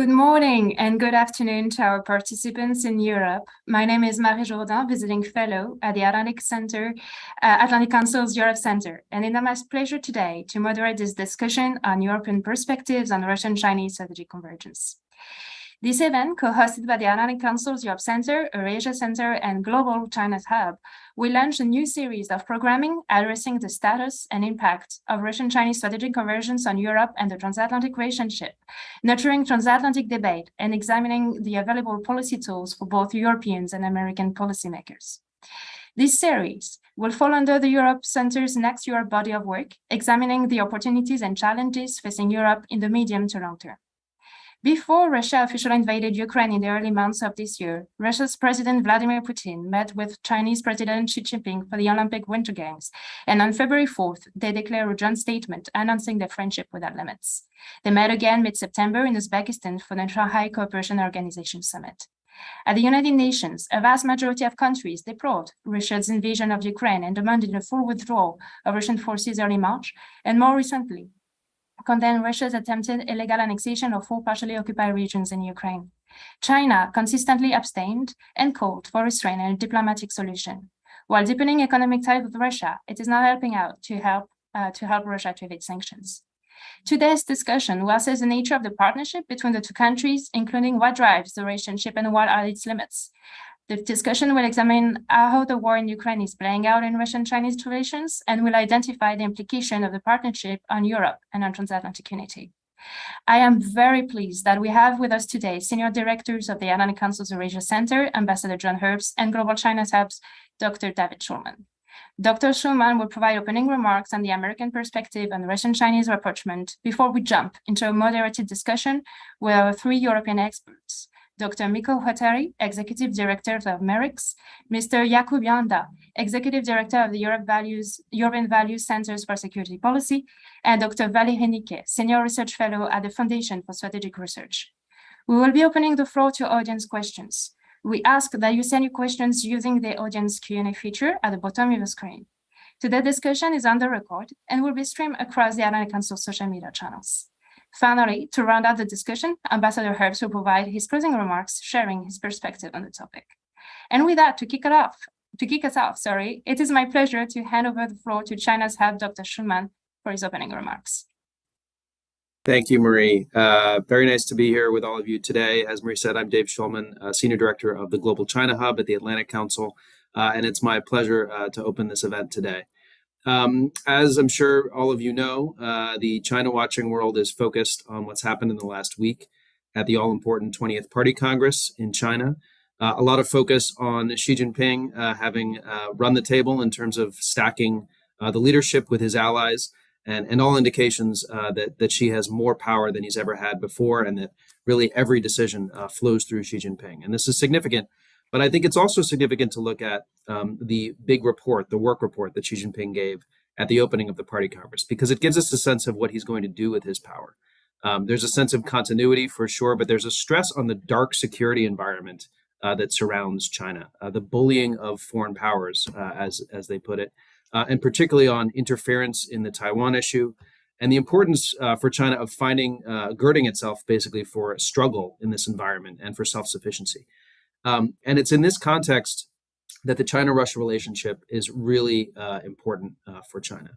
Good morning and good afternoon to our participants in Europe. My name is Marie Jourdain, visiting fellow at the Atlantic Council's Europe Center, and it is my pleasure today to moderate this discussion on European perspectives on Russian-Chinese strategic convergence. This event, co-hosted by the Atlantic Council's Europe Center, Eurasia Center, and Global China's Hub, will launch a new series of programming addressing the status and impact of Russian-Chinese strategic convergence on Europe and the transatlantic relationship, nurturing transatlantic debate and examining the available policy tools for both Europeans and American policymakers. This series will fall under the Europe Center's Next Europe body of work, examining the opportunities and challenges facing Europe in the medium to long term. Before Russia officially invaded Ukraine in the early months of this year, Russia's President Vladimir Putin met with Chinese President Xi Jinping for the Olympic Winter Games, and on February 4th, they declared a joint statement announcing their friendship without limits. They met again mid-September in Uzbekistan for the Shanghai Cooperation Organization Summit. At the United Nations, a vast majority of countries deplored Russia's invasion of Ukraine and demanded a full withdrawal of Russian forces early March, and more recently, condemned Russia's attempted illegal annexation of 4 partially occupied regions in Ukraine. China consistently abstained and called for restraint and a diplomatic solution. While deepening economic ties with Russia, it is not helping out to help Russia to evade sanctions. Today's discussion will assess the nature of the partnership between the two countries, including what drives the relationship and what are its limits. The discussion will examine how the war in Ukraine is playing out in Russian-Chinese relations and will identify the implication of the partnership on Europe and on transatlantic unity. I am very pleased that we have with us today senior directors of the Atlantic Council's Eurasia Center, Ambassador John Herbst, and Global China's Hub's Dr. David Schulman. Dr. Schulman will provide opening remarks on the American perspective on Russian-Chinese rapprochement before we jump into a moderated discussion with our 3 European experts. Dr. Mikko Huhtari, Executive Director of MERICS, Mr. Jakub Janda, Executive Director of the European Values Centers for Security Policy, and Dr. Vali Henike, Senior Research Fellow at the Foundation for Strategic Research. We will be opening the floor to audience questions. We ask that you send your questions using the audience Q&A feature at the bottom of the screen. Today's discussion is under record and will be streamed across the Atlantic Council social media channels. Finally, to round out the discussion, Ambassador Herbst will provide his closing remarks, sharing his perspective on the topic. And with that, to kick us off, it is my pleasure to hand over the floor to China's Hub, Dr. Schulman, for his opening remarks. Thank you, Marie. Very nice to be here with all of you today. As Marie said, I'm Dave Schulman, Senior Director of the Global China Hub at the Atlantic Council, and it's my pleasure to open this event today. As I'm sure all of you know, the China watching world is focused on what's happened in the last week at the all-important 20th Party Congress in China. A lot of focus on Xi Jinping having run the table in terms of stacking the leadership with his allies, and all indications that Xi has more power than he's ever had before, and that really every decision flows through Xi Jinping. And this is significant. But I think it's also significant to look at the big report, the work report that Xi Jinping gave at the opening of the Party Congress, because it gives us a sense of what he's going to do with his power. There's a sense of continuity for sure, but there's a stress on the dark security environment that surrounds China, the bullying of foreign powers, as they put it, and particularly on interference in the Taiwan issue, and the importance for China of girding itself basically for a struggle in this environment and for self-sufficiency. And it's in this context that the China-Russia relationship is really important for China.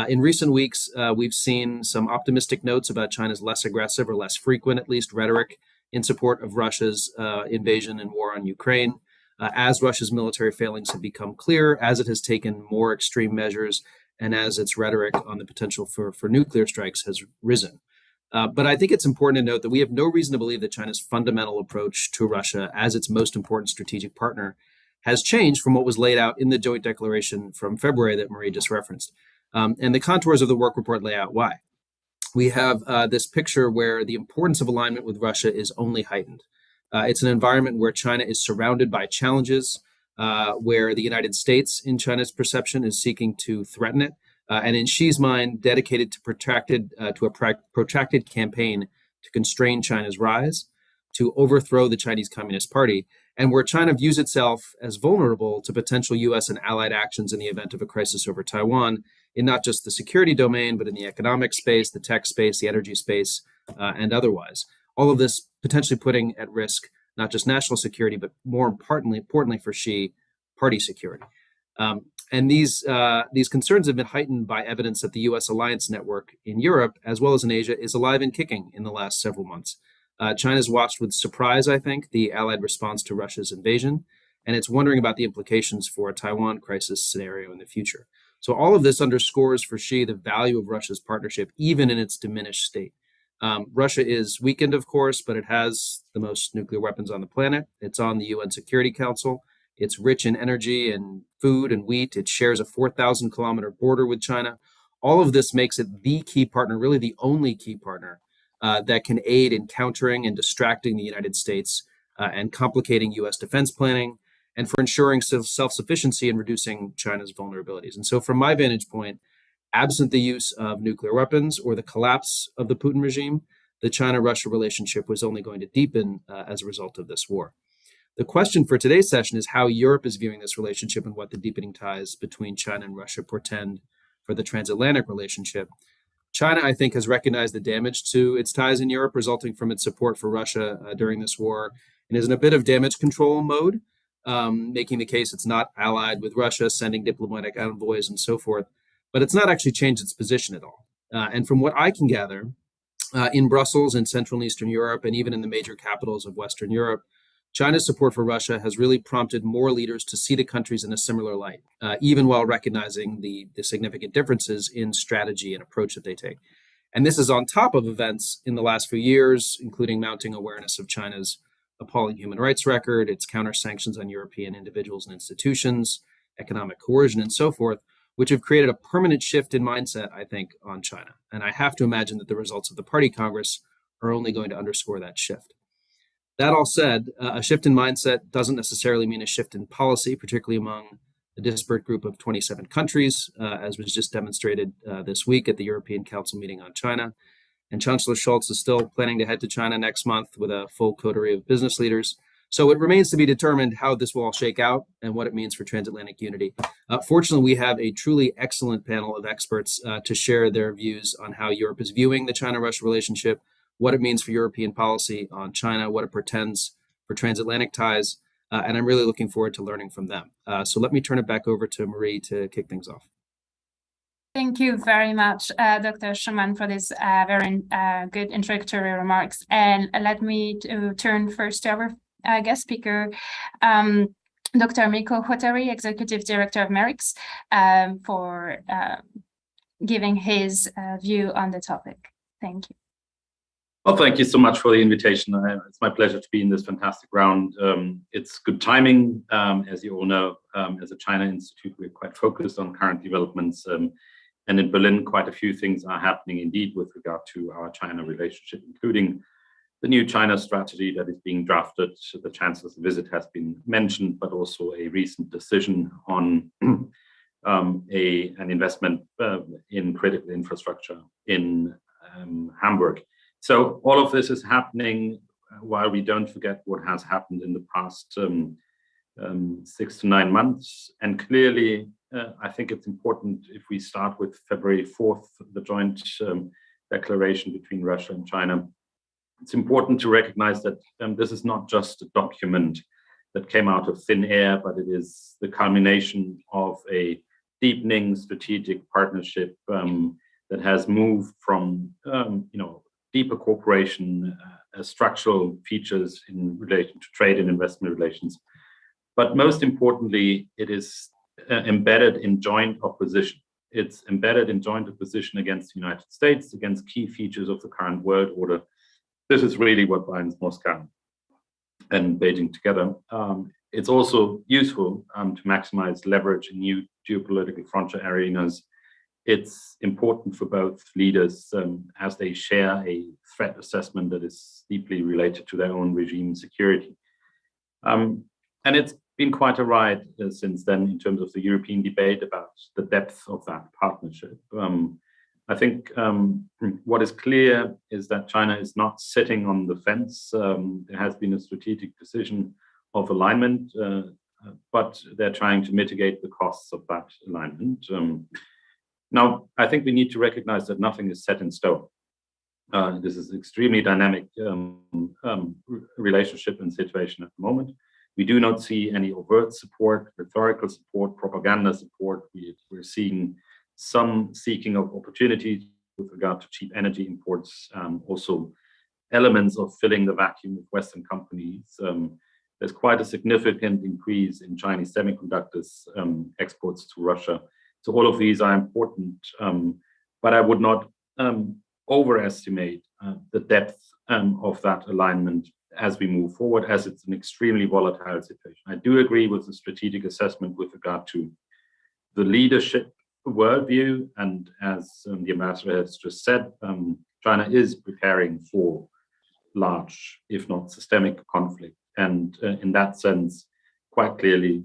In recent weeks, we've seen some optimistic notes about China's less aggressive or less frequent, at least, rhetoric in support of Russia's invasion and war on Ukraine, as Russia's military failings have become clear, as it has taken more extreme measures, and as its rhetoric on the potential for nuclear strikes has risen. But I think it's important to note that we have no reason to believe that China's fundamental approach to Russia as its most important strategic partner has changed from what was laid out in the joint declaration from February that Marie just referenced. And the contours of the work report lay out why. We have this picture where the importance of alignment with Russia is only heightened. It's an environment where China is surrounded by challenges, where the United States, in China's perception, is seeking to threaten it. And in Xi's mind, dedicated to a protracted campaign to constrain China's rise, to overthrow the Chinese Communist Party, and where China views itself as vulnerable to potential U.S. and allied actions in the event of a crisis over Taiwan, in not just the security domain, but in the economic space, the tech space, the energy space, and otherwise. All of this potentially putting at risk not just national security, but more importantly for Xi, party security. And these concerns have been heightened by evidence that the U.S. alliance network in Europe, as well as in Asia, is alive and kicking in the last several months. China's watched with surprise, I think, the Allied response to Russia's invasion, and it's wondering about the implications for a Taiwan crisis scenario in the future. So all of this underscores for Xi the value of Russia's partnership, even in its diminished state. Russia is weakened, of course, but it has the most nuclear weapons on the planet. It's on the UN Security Council. It's rich in energy and food and wheat. It shares a 4,000-kilometer border with China. All of this makes it the key partner, really the only key partner that can aid in countering and distracting the United States and complicating U.S. defense planning, and for ensuring self-sufficiency and reducing China's vulnerabilities. And so from my vantage point, absent the use of nuclear weapons or the collapse of the Putin regime, the China-Russia relationship was only going to deepen as a result of this war. The question for today's session is how Europe is viewing this relationship and what the deepening ties between China and Russia portend for the transatlantic relationship. China, I think, has recognized the damage to its ties in Europe resulting from its support for Russia during this war and is in a bit of damage control mode, making the case it's not allied with Russia, sending diplomatic envoys and so forth, but it's not actually changed its position at all. And from what I can gather, in Brussels, in Central and Eastern Europe, and even in the major capitals of Western Europe, China's support for Russia has really prompted more leaders to see the countries in a similar light, even while recognizing the significant differences in strategy and approach that they take. And this is on top of events in the last few years, including mounting awareness of China's appalling human rights record, its counter-sanctions on European individuals and institutions, economic coercion, and so forth, which have created a permanent shift in mindset, I think, on China. And I have to imagine that the results of the Party Congress are only going to underscore that shift. That all said, a shift in mindset doesn't necessarily mean a shift in policy, particularly among a disparate group of 27 countries, as was just demonstrated this week at the European Council meeting on China. And Chancellor Scholz is still planning to head to China next month with a full coterie of business leaders. So it remains to be determined how this will all shake out and what it means for transatlantic unity. Fortunately, we have a truly excellent panel of experts to share their views on how Europe is viewing the China-Russia relationship, what it means for European policy on China, what it portends for transatlantic ties, and I'm really looking forward to learning from them. So let me turn it back over to Marie to kick things off. Thank you very much, Dr. Schumann, for this very good introductory remarks. And let me turn first to our guest speaker, Dr. Miko Hotari, Executive Director of MERIX, for giving his view on the topic. Thank you. Well, thank you so much for the invitation. It's my pleasure to be in this fantastic round. It's good timing. As you all know, as a China Institute, we're quite focused on current developments. And in Berlin, quite a few things are happening indeed with regard to our China relationship, including the new China strategy that is being drafted. The Chancellor's visit has been mentioned, but also a recent decision on an investment in critical infrastructure in Hamburg. So all of this is happening while we don't forget what has happened in the past 6 to 9 months. And clearly, I think it's important if we start with February 4th, the joint declaration between Russia and China. It's important to recognize that this is not just a document that came out of thin air, but it is the culmination of a deepening strategic partnership that has moved from deeper cooperation, structural features in relation to trade and investment relations. But most importantly, it is embedded in joint opposition. It's embedded in joint opposition against the United States, against key features of the current world order. This is really what binds Moscow and Beijing together. It's also useful to maximize leverage in new geopolitical frontier arenas. It's important for both leaders as they share a threat assessment that is deeply related to their own regime security. And it's been quite a ride since then in terms of the European debate about the depth of that partnership. I think what is clear is that China is not sitting on the fence. There has been a strategic decision of alignment, but they're trying to mitigate the costs of that alignment. Now, I think we need to recognize that nothing is set in stone. This is extremely dynamic relationship and situation at the moment. We do not see any overt support, rhetorical support, propaganda support. We're seeing some seeking of opportunities with regard to cheap energy imports, also elements of filling the vacuum with Western companies. There's quite a significant increase in Chinese semiconductors exports to Russia. So all of these are important, but I would not overestimate the depth of that alignment as we move forward, as it's an extremely volatile situation. I do agree with the strategic assessment with regard to the leadership worldview, and as the ambassador has just said, China is preparing for large, if not systemic, conflict. And in that sense, quite clearly,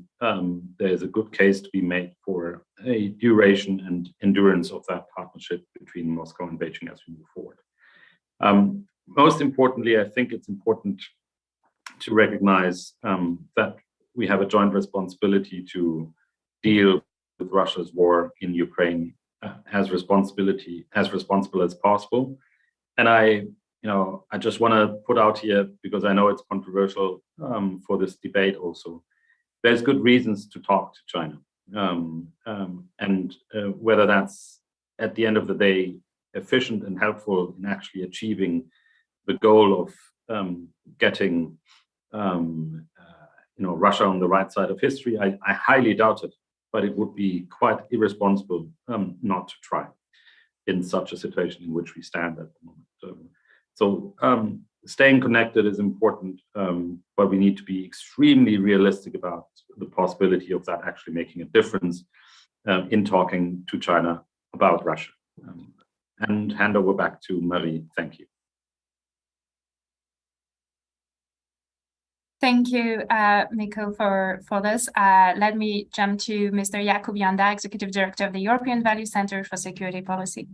there's a good case to be made for a duration and endurance of that partnership between Moscow and Beijing as we move forward. Most importantly, I think it's important to recognize that we have a joint responsibility to deal with Russia's war in Ukraine as responsible as possible. And I just want to put out here, because I know it's controversial for this debate also, there's good reasons to talk to China. And whether that's at the end of the day efficient and helpful in actually achieving the goal of getting Russia on the right side of history, I highly doubt it, but it would be quite irresponsible not to try in such a situation in which we stand at the moment. So staying connected is important, but we need to be extremely realistic about the possibility of that actually making a difference in talking to China about Russia. And hand over back to Marie. Thank you. Thank you, Miko, for this. Let me jump to Mr. Jakub Janda, Executive Director of the European Value Center for Security Policy.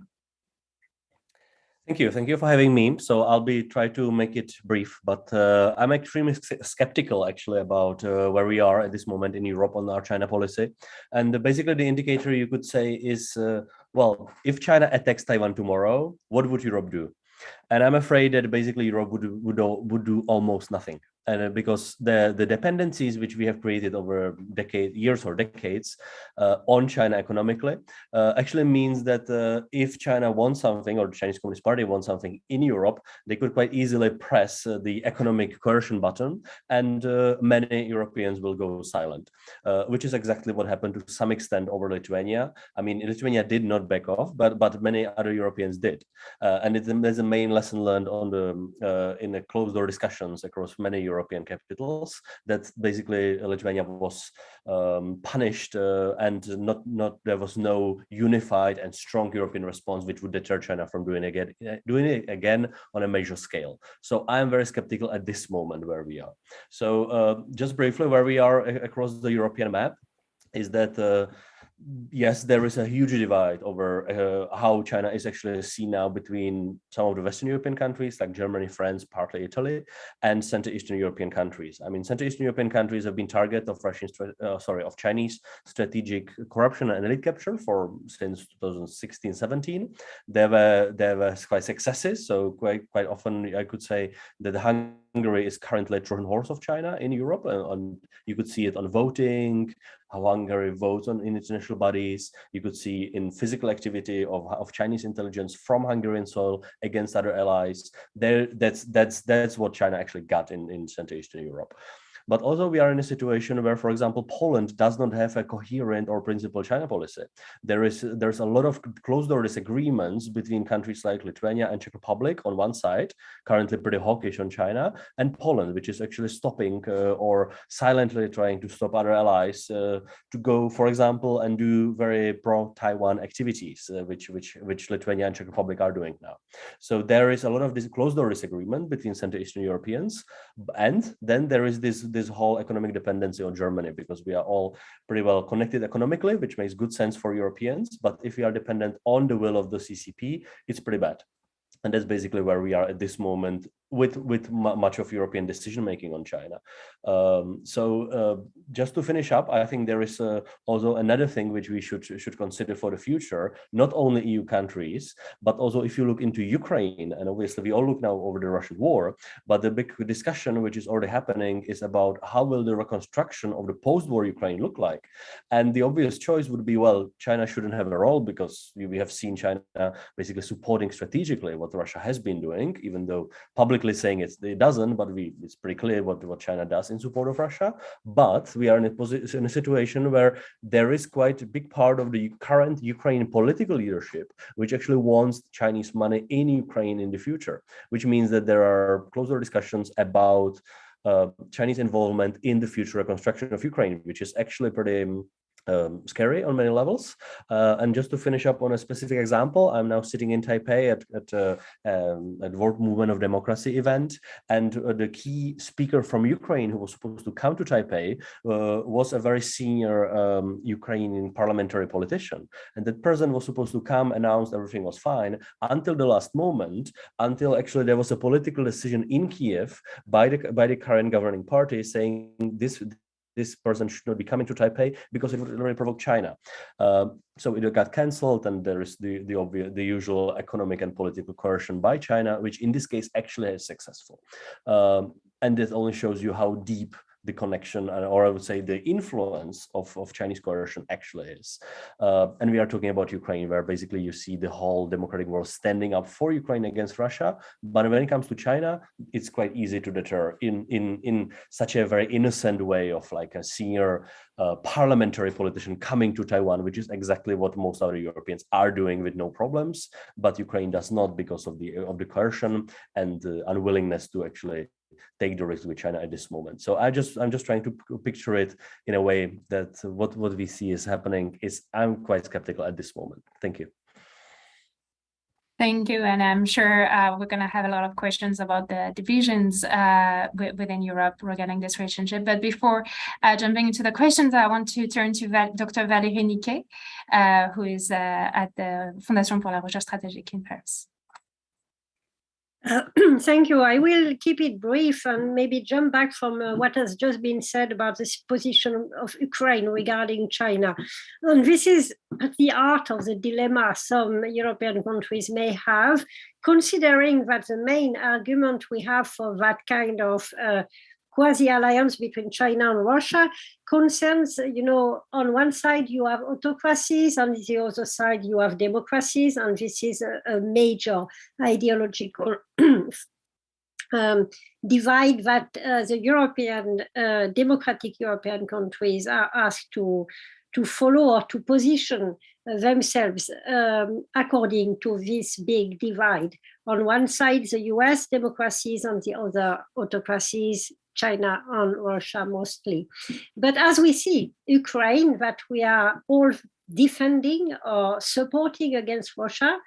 Thank you for having me. So I'll try to make it brief, but I'm extremely skeptical actually about where we are at this moment in Europe on our China policy. And basically the indicator you could say is, well, if China attacks Taiwan tomorrow, what would Europe do? And I'm afraid that basically Europe would do almost nothing. And because the dependencies which we have created over years or decades on China economically actually means that if China wants something, or the Chinese Communist Party wants something in Europe, they could quite easily press the economic coercion button, and many Europeans will go silent, which is exactly what happened to some extent over Lithuania. I mean, Lithuania did not back off, but many other Europeans did, and there's a main lesson learned on in the closed-door discussions across many European capitals, that basically Lithuania was punished and there was no unified and strong European response which would deter China from doing it again on a major scale. So I am very skeptical at this moment where we are. So just briefly, where we are across the European map is that yes, there is a huge divide over how China is actually seen now between some of the Western European countries like Germany, France, partly Italy, and Central Eastern European countries. I mean, Central Eastern European countries have been target of of Chinese strategic corruption and elite capture since 2016-17. There were quite successes. So quite often I could say that Hungary is currently a Trojan horse of China in Europe, and you could see it on voting, how Hungary votes in international bodies. You could see in physical activity of Chinese intelligence from Hungarian soil against other allies. That's what China actually got in Central Eastern Europe. But also we are in a situation where, for example, Poland does not have a coherent or principled China policy. There's a lot of closed-door disagreements between countries like Lithuania and Czech Republic on one side, currently pretty hawkish on China, and Poland, which is actually stopping or silently trying to stop other allies to go, for example, and do very pro-Taiwan activities, which Lithuania and Czech Republic are doing now. So there is a lot of this closed-door disagreement between Central Eastern Europeans, and then there is this whole economic dependency on Germany, because we are all pretty well connected economically, which makes good sense for Europeans. But if we are dependent on the will of the CCP, it's pretty bad. And that's basically where we are at this moment with much of European decision making on China. Just to finish up, I think there is also another thing which we should consider for the future. Not only EU countries, but also if you look into Ukraine, and obviously we all look now over the Russian war. But the big discussion which is already happening is about how will the reconstruction of the post-war Ukraine look like. And the obvious choice would be, well, China shouldn't have a role because we have seen China basically supporting strategically what Russia has been doing, even though publicly saying it doesn't, but it's pretty clear what China does in support of Russia. But we are in a situation where there is quite a big part of the current Ukrainian political leadership which actually wants Chinese money in Ukraine in the future, which means that there are closer discussions about Chinese involvement in the future reconstruction of Ukraine, which is actually pretty scary on many levels. And just to finish up on a specific example, I'm now sitting in Taipei at World Movement of Democracy event, and the key speaker from Ukraine who was supposed to come to Taipei was a very senior Ukrainian parliamentary politician. And that person was supposed to come, announce everything was fine until the last moment, until actually there was a political decision in Kiev by the current governing party saying this person should not be coming to Taipei because it would really provoke China. So it got cancelled, and there is the usual economic and political coercion by China, which in this case actually is successful. And this only shows you how deep the connection, or I would say the influence of Chinese coercion actually is. And we are talking about Ukraine, where basically you see the whole democratic world standing up for Ukraine against Russia. But when it comes to China, it's quite easy to deter in such a very innocent way of like a senior parliamentary politician coming to Taiwan, which is exactly what most other Europeans are doing with no problems. But Ukraine does not because of the coercion and the unwillingness to actually take the risk with China at this moment. So I'm just trying to picture it in a way that what we see is happening is I'm quite skeptical at this moment. Thank you. Thank you, and I'm sure we're going to have a lot of questions about the divisions within Europe regarding this relationship. But before jumping into the questions, I want to turn to Dr. Valérie Niquet, who is at the Fondation pour la Recherche Stratégique in Paris. Thank you. I will keep it brief and maybe jump back from what has just been said about the position of Ukraine regarding China. And this is at the heart of the dilemma some European countries may have, considering that the main argument we have for that kind of quasi-alliance between China and Russia concerns, on one side you have autocracies, on the other side you have democracies, and this is a major ideological divide that the European, democratic European countries are asked to follow or to position themselves according to this big divide. On one side, the US democracies, on the other, autocracies, China and Russia mostly. But as we see, Ukraine, that we are all defending or supporting against Russia,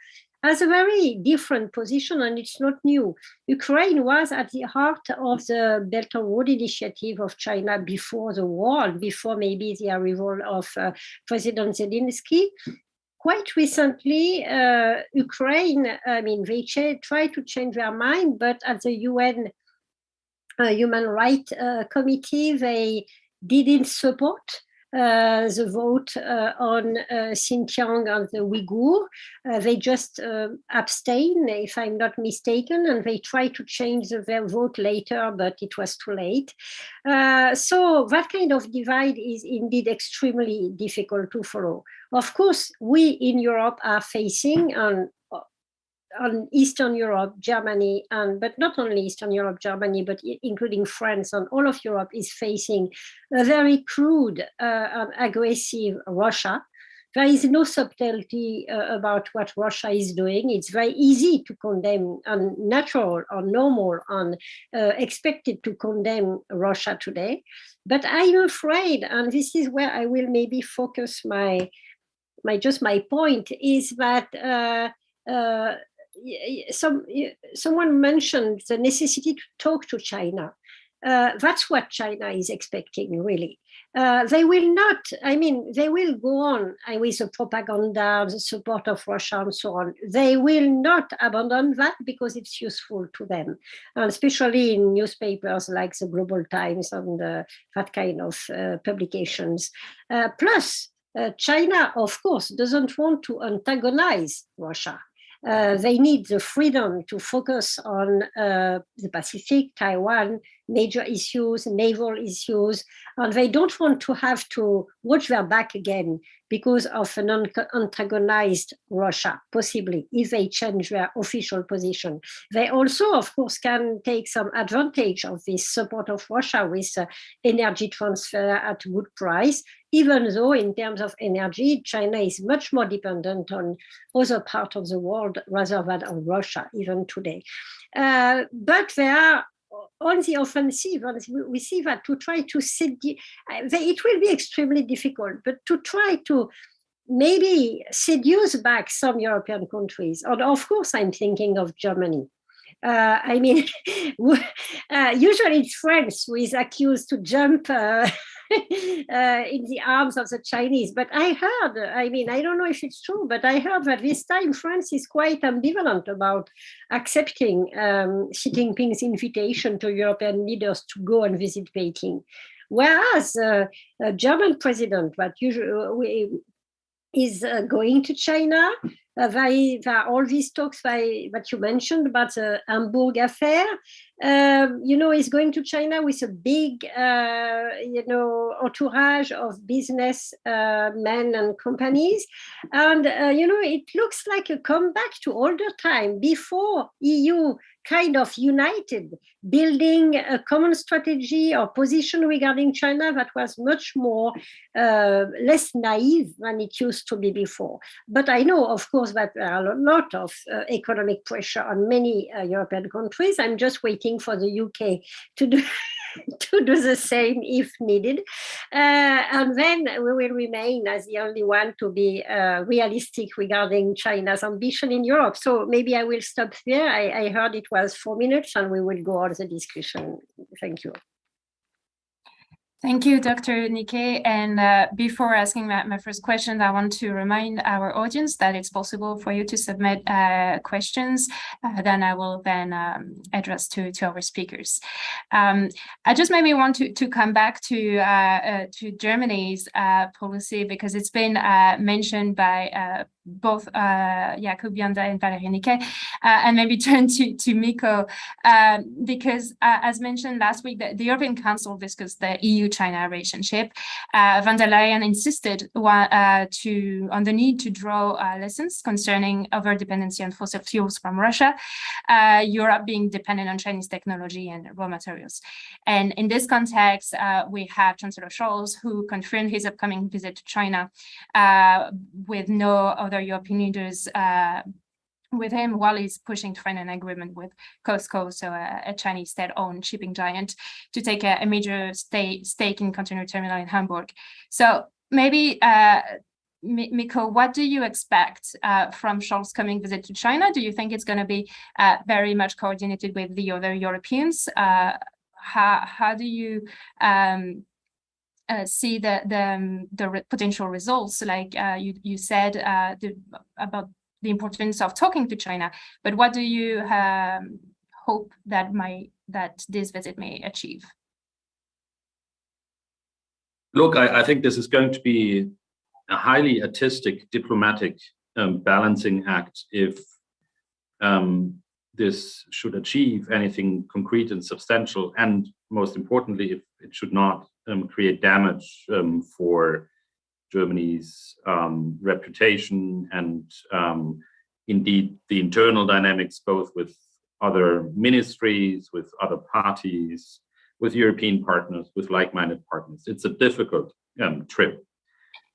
has a very different position, and it's not new. Ukraine was at the heart of the Belt and Road Initiative of China before the war, and before maybe the arrival of President Zelensky. Quite recently, Ukraine, they tried to change their mind, but at the UN Human Rights Committee, they didn't support the vote on Xinjiang and the Uyghur. They just abstained, if I'm not mistaken, and they tried to change their vote later, but it was too late. So that kind of divide is indeed extremely difficult to follow. Of course, we in Europe are facing on Eastern Europe, Germany, but not only Eastern Europe, Germany, but including France and all of Europe is facing a very crude and aggressive Russia. There is no subtlety about what Russia is doing. It's very easy to condemn, and natural or normal and expected to condemn Russia today. But I'm afraid, and this is where I will maybe focus my point, is that someone mentioned the necessity to talk to China. That's what China is expecting, really. they will not, I mean, they will go on with the propaganda, the support of Russia and so on. They will not abandon that because it's useful to them, and especially in newspapers like the Global Times and that kind of publications. Plus, China, of course, doesn't want to antagonize Russia. They need the freedom to focus on the Pacific, Taiwan, major issues, naval issues, and they don't want to have to watch their back again because of an antagonized Russia, possibly, if they change their official position. They also, of course, can take some advantage of this support of Russia with energy transfer at good price, even though in terms of energy, China is much more dependent on other parts of the world rather than on Russia, even today. But they are on the offensive, and we see that to try to it will be extremely difficult, but to try to maybe seduce back some European countries, and of course I'm thinking of Germany. I mean, usually it's France who is accused to jump in the arms of the Chinese. But I heard, I mean, I don't know if it's true, but I heard that this time France is quite ambivalent about accepting Xi Jinping's invitation to European leaders to go and visit Beijing. Whereas a German president that usually is going to China. All these talks that you mentioned about the Hamburg affair, is going to China with a big, entourage of business men and companies. And, it looks like a comeback to older time before EU kind of united, building a common strategy or position regarding China that was much more less naive than it used to be before. But I know, of course, that there are a lot of economic pressure on many European countries. I'm just waiting for the UK to do to do the same if needed. And then we will remain as the only one to be realistic regarding China's ambition in Europe. So maybe I will stop there. I heard it was 4 minutes and we will go on the discussion. Thank you. Thank you, Dr. Nikkei. And before asking my first question, I want to remind our audience that it's possible for you to submit questions. Then I will address to our speakers. I just maybe want to come back to Germany's policy, because it's been mentioned by both Jakub Janda and Valérie Nikkei, and maybe turn to Mikko, because as mentioned last week, the European Council discussed the EU-China relationship. Von der Leyen insisted on the need to draw lessons concerning over-dependency on fossil fuels from Russia, Europe being dependent on Chinese technology and raw materials. And in this context, we have Chancellor Scholz, who confirmed his upcoming visit to China with no other European leaders with him, while he's pushing to find an agreement with COSCO, so a Chinese state-owned shipping giant, to take a major stake in container terminal in Hamburg. So maybe, Mikko, what do you expect from Scholz's coming visit to China? Do you think it's going to be very much coordinated with the other Europeans? How do you see the potential results, like you said about the importance of talking to China, but what do you hope that this visit may achieve? Look, I think this is going to be a highly artistic, diplomatic balancing act if this should achieve anything concrete and substantial, and most importantly, if it should not create damage for Germany's reputation and indeed the internal dynamics, both with other ministries, with other parties, with European partners, with like-minded partners. It's a difficult trip,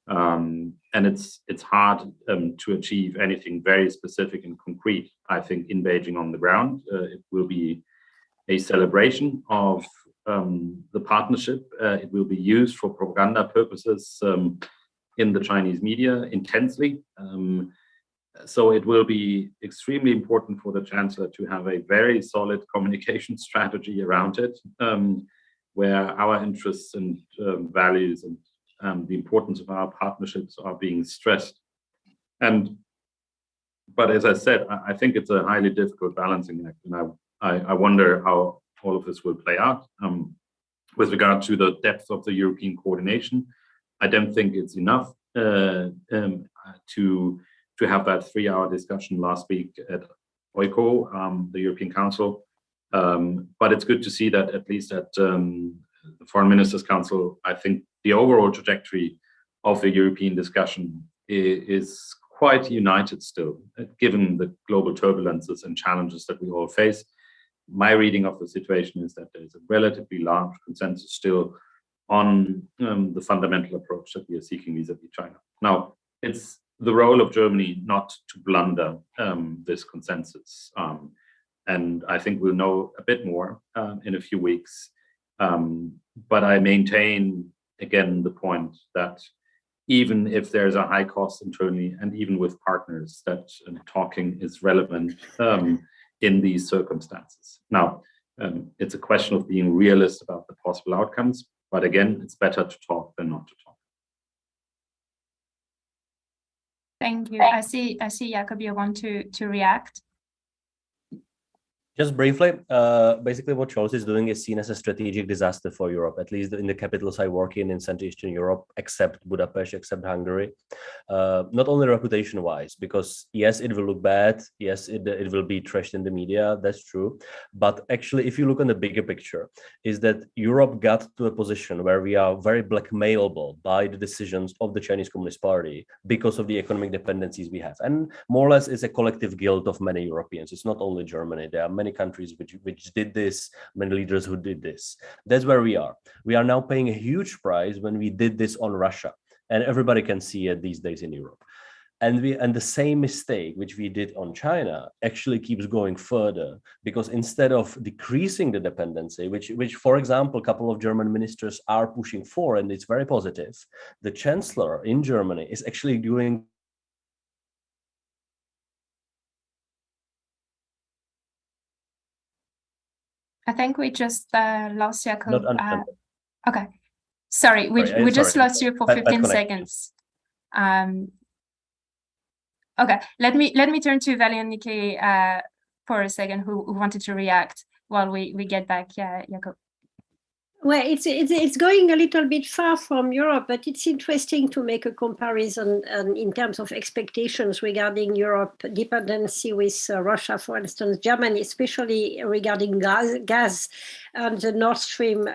and it's hard to achieve anything very specific and concrete. I think in Beijing on the ground, it will be a celebration of the partnership. It will be used for propaganda purposes in the Chinese media intensely. So it will be extremely important for the Chancellor to have a very solid communication strategy around it. where our interests and values and the importance of our partnerships are being stressed. But as I said, I think it's a highly difficult balancing act, and I wonder how all of this will play out. With regard to the depth of the European coordination, I don't think it's enough to have that 3-hour discussion last week at EUCO, the European Council. But it's good to see that at least at the Foreign Ministers Council, I think the overall trajectory of the European discussion is quite united still, given the global turbulences and challenges that we all face. My reading of the situation is that there's a relatively large consensus still on the fundamental approach that we are seeking vis-à-vis China. Now, it's the role of Germany not to blunder this consensus. And I think we'll know a bit more in a few weeks. But I maintain, again, the point that even if there's a high cost internally and even with partners, that talking is relevant in these circumstances. Now, it's a question of being realist about the possible outcomes, but again, it's better to talk than not to talk. Thank you. I see, Jakob, you want to react. Just briefly, basically what Scholz is doing is seen as a strategic disaster for Europe, at least in the capitals I work in Central Eastern Europe, except Budapest, except Hungary. Not only reputation-wise, because yes, it will look bad, yes, it will be trashed in the media, that's true. But actually, if you look on the bigger picture, is that Europe got to a position where we are very blackmailable by the decisions of the Chinese Communist Party because of the economic dependencies we have. And more or less, it's a collective guilt of many Europeans. It's not only Germany. There are many countries which did this, many leaders who did this. That's where we are. We are now paying a huge price when we did this on Russia, and everybody can see it these days in Europe. And the same mistake which we did on China actually keeps going further, because instead of decreasing the dependency, which for example, a couple of German ministers are pushing for, and it's very positive, the chancellor in Germany is actually doing I think we just lost Jakob. not Okay. Sorry, we just lost you for 15 seconds. Okay, let me turn to Vali and Nikki for a second, who wanted to react while we get back. Yeah, Jakob. Well, it's going a little bit far from Europe, but it's interesting to make a comparison in terms of expectations regarding Europe dependency with Russia, for instance, Germany, especially regarding gas and the Nord Stream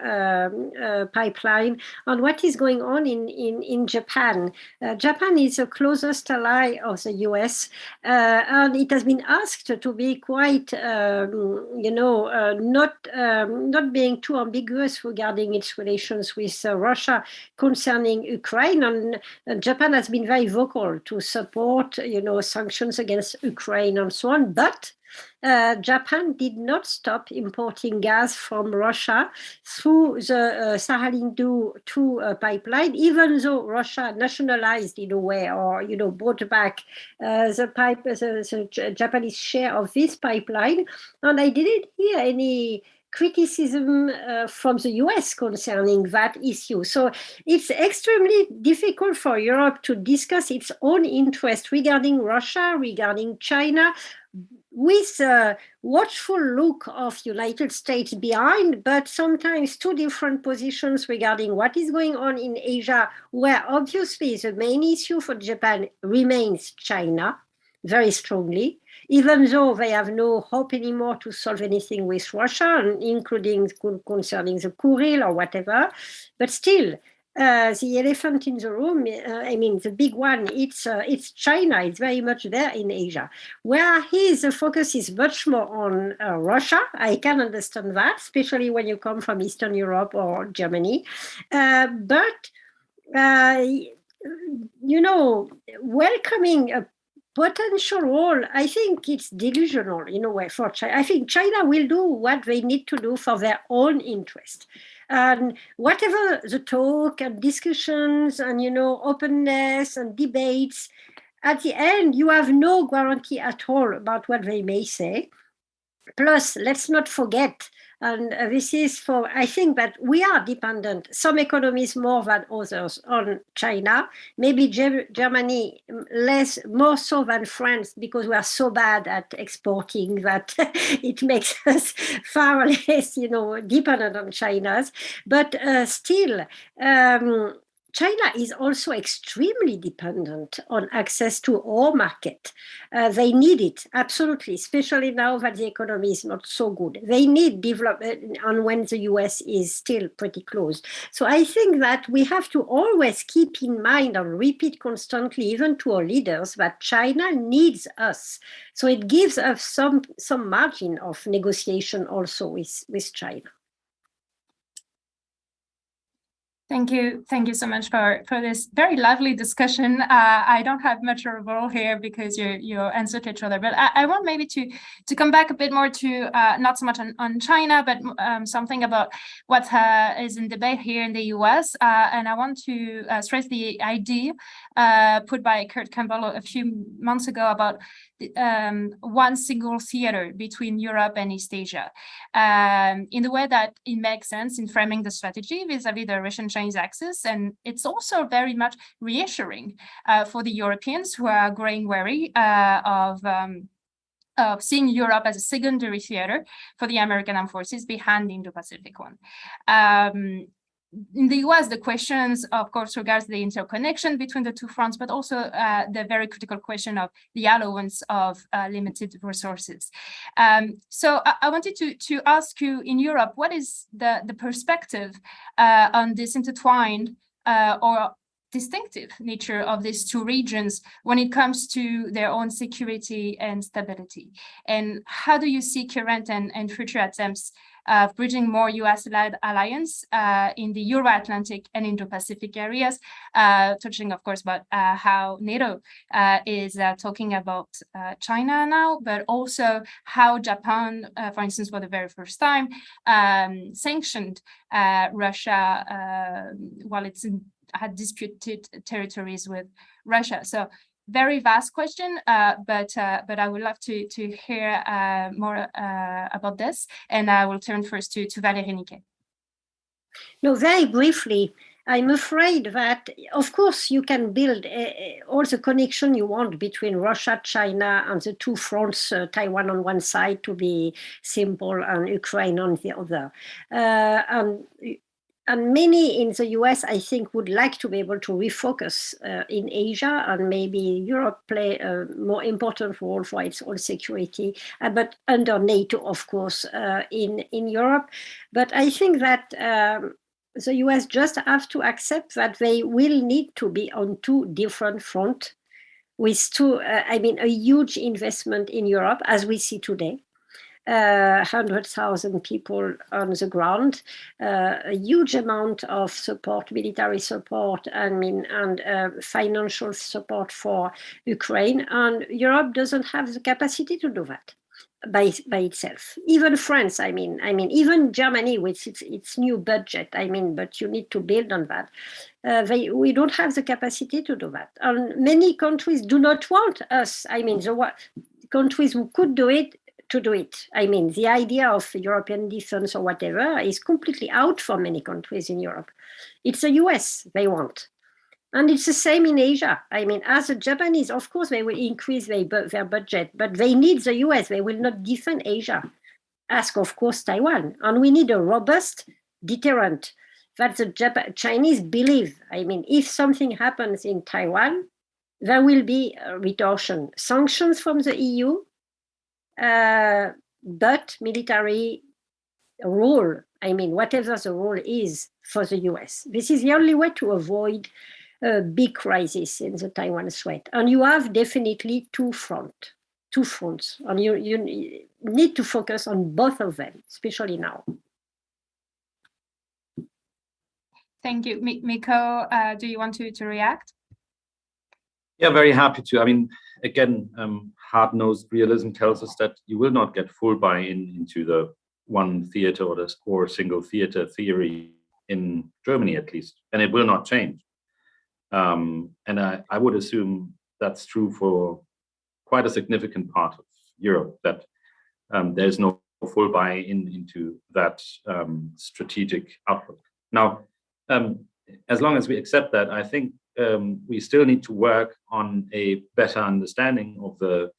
pipeline, and what is going on in Japan. Japan is the closest ally of the US, and it has been asked to be quite, not being too ambiguous regarding its relations with Russia concerning Ukraine. And Japan has been very vocal to support, sanctions against Ukraine and so on. But Japan did not stop importing gas from Russia through the Sakhalin-2 pipeline, even though Russia nationalized in a way, or brought back the Japanese share of this pipeline. And I didn't hear any criticism from the US concerning that issue. So it's extremely difficult for Europe to discuss its own interest regarding Russia, regarding China, with a watchful look of United States behind, but sometimes two different positions regarding what is going on in Asia, where obviously the main issue for Japan remains China very strongly, even though they have no hope anymore to solve anything with Russia, including concerning the Kuril or whatever. But still, the elephant in the room, the big one, it's China. It's very much there in Asia. Where the focus is much more on Russia. I can understand that, especially when you come from Eastern Europe or Germany. But welcoming a potential role, I think it's delusional in a way for China. I think China will do what they need to do for their own interest. And whatever the talk and discussions and, openness and debates, at the end, you have no guarantee at all about what they may say. Plus, let's not forget And this is for, I think that we are dependent, some economies more than others, on China. Maybe Germany more so than France, because we are so bad at exporting that it makes us far less, dependent on China's. But still, China is also extremely dependent on access to our market. They need it, absolutely, especially now that the economy is not so good. They need development, and when the US is still pretty close. So I think that we have to always keep in mind and repeat constantly, even to our leaders, that China needs us. So it gives us some margin of negotiation also with China. Thank you so much for this very lively discussion. I don't have much of a role here because you answered each other, but I want maybe to come back a bit more to not so much on China, but something about what is in debate here in the US. And I want to stress the idea put by Kurt Campbell a few months ago about one single theater between Europe and East Asia, in the way that it makes sense in framing the strategy vis-a-vis the Russian-Chinese axis. And it's also very much reassuring for the Europeans who are growing wary of seeing Europe as a secondary theater for the American armed forces behind the Indo-Pacific one. In the US, the questions, of course, regards the interconnection between the two fronts, but also the very critical question of the allowance of limited resources. So I wanted to ask you, in Europe, what is the perspective on this intertwined or distinctive nature of these two regions when it comes to their own security and stability? And how do you see current and future attempts of bridging more US-led alliance in the Euro-Atlantic and Indo-Pacific areas, touching, of course, about how NATO is talking about China now, but also how Japan, for instance, for the very first time, sanctioned Russia while it's had disputed territories with Russia. So very vast question, but I would love to hear more about this. And I will turn first to Valérie Niquet. No, very briefly, I'm afraid that, of course, you can build all the connection you want between Russia, China, and the two fronts, Taiwan on one side, to be simple, and Ukraine on the other. And many in the US, I think, would like to be able to refocus in Asia, and maybe Europe play a more important role for its own security, but under NATO, of course, in Europe. But I think that the US just have to accept that they will need to be on two different fronts, with a huge investment in Europe, as we see today. 100,000 people on the ground, a huge amount of support, military support, and financial support for Ukraine. And Europe doesn't have the capacity to do that by itself. Even France, even Germany with its new budget, but you need to build on that. We don't have the capacity to do that. And many countries do not want us, the countries who could do it, to do it. The idea of European defense or whatever is completely out for many countries in Europe. It's the US they want. And it's the same in Asia. As the Japanese, of course, they will increase their budget, but they need the US. They will not defend Asia. Ask, of course, Taiwan. And we need a robust deterrent that the Chinese believe. If something happens in Taiwan, there will be a retortion. Sanctions from the EU, but military rule, whatever the rule is for the US. This is the only way to avoid a big crisis in the Taiwan threat. And you have definitely two fronts, and you need to focus on both of them, especially now. Thank you. Mikko, do you want to react? Yeah, very happy to. Again, hard-nosed realism tells us that you will not get full buy-in into the one theater or single theater theory in Germany, at least, and it will not change. And I would assume that's true for quite a significant part of Europe, that there's no full buy-in into that strategic outlook. Now, as long as we accept that, I think we still need to work on a better understanding of the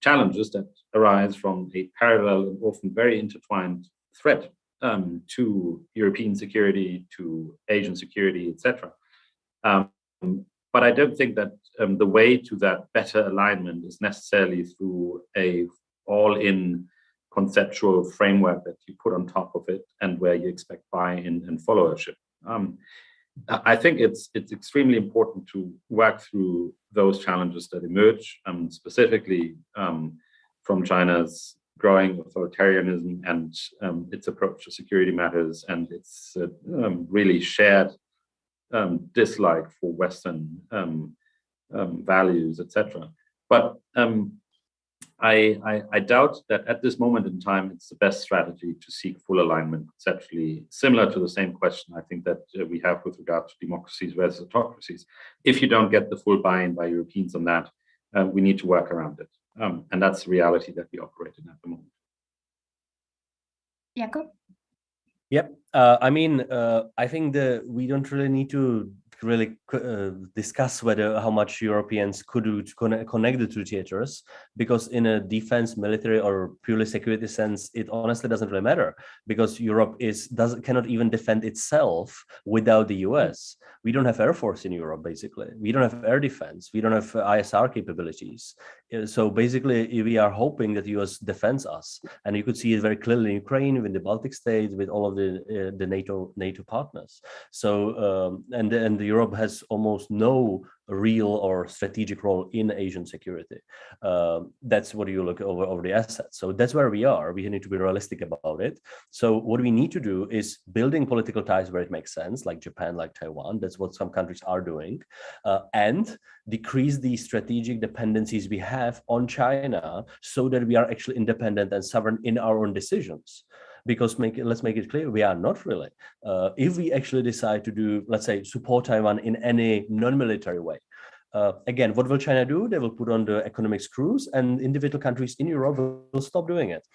challenges that arise from a parallel and often very intertwined threat to European security, to Asian security, etc. But I don't think that the way to that better alignment is necessarily through a all-in conceptual framework that you put on top of it and where you expect buy-in and followership. I think it's extremely important to work through those challenges that emerge, specifically from China's growing authoritarianism and its approach to security matters and its really shared dislike for Western values, etc. But I doubt that at this moment in time, it's the best strategy to seek full alignment conceptually, similar to the same question I think that we have with regard to democracies versus autocracies. If you don't get the full buy-in by Europeans on that, we need to work around it. And that's the reality that we operate in at the moment. Jakob? Yep. I think we don't really need to really discuss how much Europeans could do to connect the two theaters, because in a defense, military, or purely security sense, it honestly doesn't really matter, because Europe cannot even defend itself without the US. We don't have air force in Europe, basically. We don't have air defense. We don't have ISR capabilities. So basically, we are hoping that the US defends us, and you could see it very clearly in Ukraine, with the Baltic states, with all of the NATO partners. So and Europe has almost no real or strategic role in Asian security. That's what you look over the assets. So that's where we are. We need to be realistic about it. So what we need to do is building political ties where it makes sense, like Japan, like Taiwan. That's what some countries are doing, and decrease the strategic dependencies we have on China so that we are actually independent and sovereign in our own decisions. Because let's make it clear, we are not really. If we actually decide to do, let's say, support Taiwan in any non-military way, again, what will China do? They will put on the economic screws, and individual countries in Europe will stop doing it.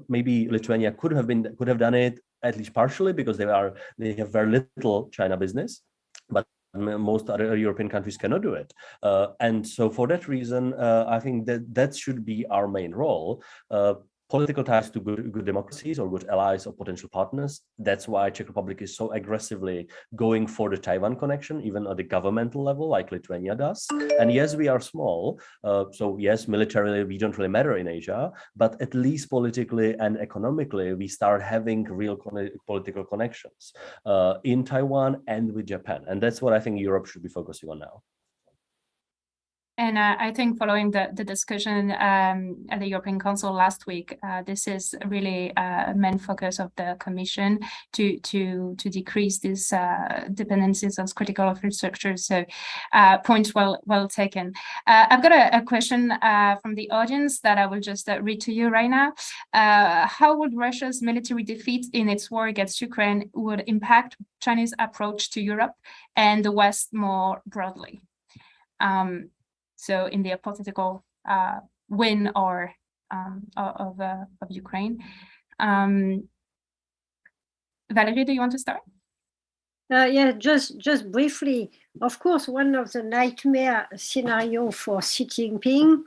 Maybe Lithuania could have done it at least partially, because they have very little China business, but most other European countries cannot do it. And so for that reason, I think that should be our main role. Political ties to good democracies or good allies or potential partners. That's why Czech Republic is so aggressively going for the Taiwan connection, even at the governmental level, like Lithuania does. And yes, we are small. So yes, militarily, we don't really matter in Asia, but at least politically and economically, we start having real political connections in Taiwan and with Japan. And that's what I think Europe should be focusing on now. And I think following the discussion at the European Council last week, this is really a main focus of the Commission to decrease these dependencies on critical infrastructure. So point well taken. I've got a question from the audience that I will just read to you right now. How would Russia's military defeat in its war against Ukraine would impact Chinese approach to Europe and the West more broadly? So in the political win or of Ukraine. Valerie, do you want to start? Yeah, just briefly. Of course, one of the nightmare scenario for Xi Jinping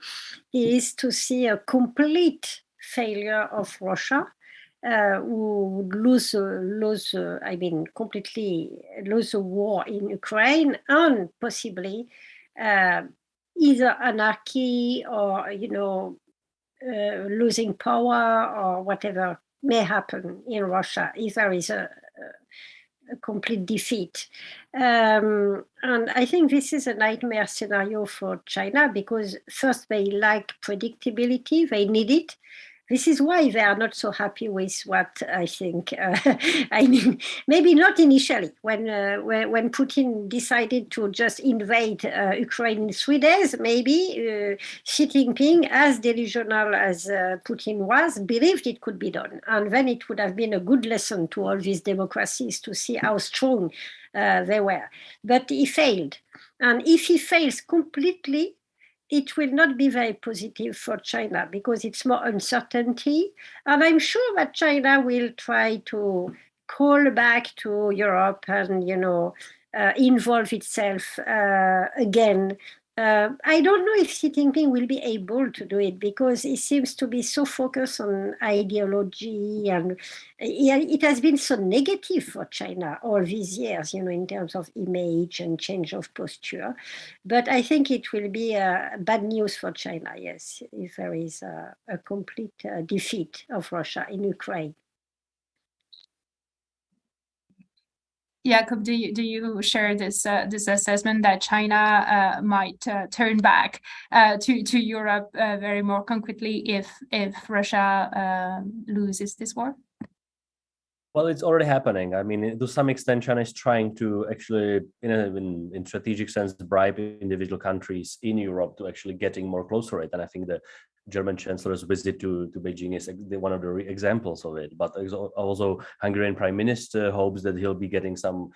is to see a complete failure of Russia, who would completely lose the war in Ukraine, and possibly either anarchy or, losing power or whatever may happen in Russia if there is a complete defeat. And I think this is a nightmare scenario for China, because first, they like predictability, they need it. This is why they are not so happy with what I think. Maybe not initially, when Putin decided to just invade Ukraine in 3 days, maybe Xi Jinping, as delusional as Putin was, believed it could be done. And then it would have been a good lesson to all these democracies to see how strong they were. But he failed. And if he fails completely, it will not be very positive for China because it's more uncertainty. And I'm sure that China will try to call back to Europe and, involve itself again. I don't know if Xi Jinping will be able to do it because he seems to be so focused on ideology, and it has been so negative for China all these years, in terms of image and change of posture. But I think it will be bad news for China, yes, if there is a complete defeat of Russia in Ukraine. Jakob, do you share this assessment that China might turn back to Europe very more concretely if Russia loses this war? Well, it's already happening. I mean, to some extent, China is trying to actually, in strategic sense, bribe individual countries in Europe to actually getting more close to it. And I think the German Chancellor's visit to Beijing is one of the examples of it. But also, Hungarian Prime Minister hopes that he'll be getting some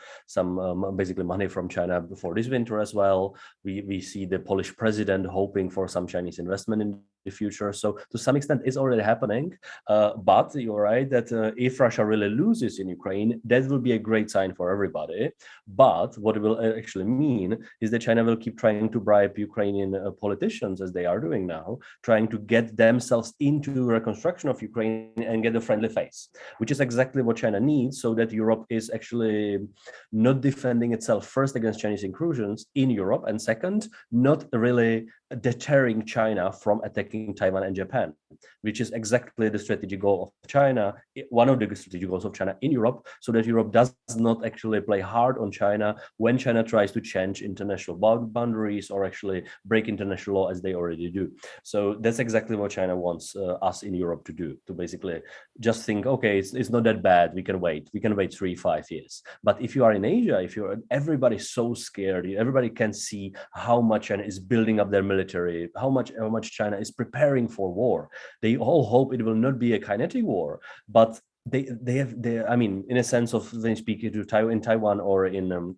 basically money from China for this winter as well. We see the Polish president hoping for some Chinese investment in the future. So to some extent, it's already happening. But you're right that if Russia really loses in Ukraine, that will be a great sign for everybody. But what it will actually mean is that China will keep trying to bribe Ukrainian politicians, as they are doing now, trying to get themselves into reconstruction of Ukraine and get a friendly face, which is exactly what China needs, so that Europe is actually not defending itself first against Chinese incursions in Europe, and second, not really deterring China from attacking Taiwan and Japan, which is exactly the strategic goal of China, one of the strategic goals of China in Europe, so that Europe does not actually play hard on China when China tries to change international boundaries or actually break international law as they already do. So that's exactly what China wants us in Europe to do, to basically just think, okay, it's not that bad, we can wait 3-5 years. But if you are in Asia, everybody's so scared, everybody can see how much China is building up their military, how much China is preparing for war. They all hope it will not be a kinetic war, but they I mean, in a sense of when speaking to Taiwan or in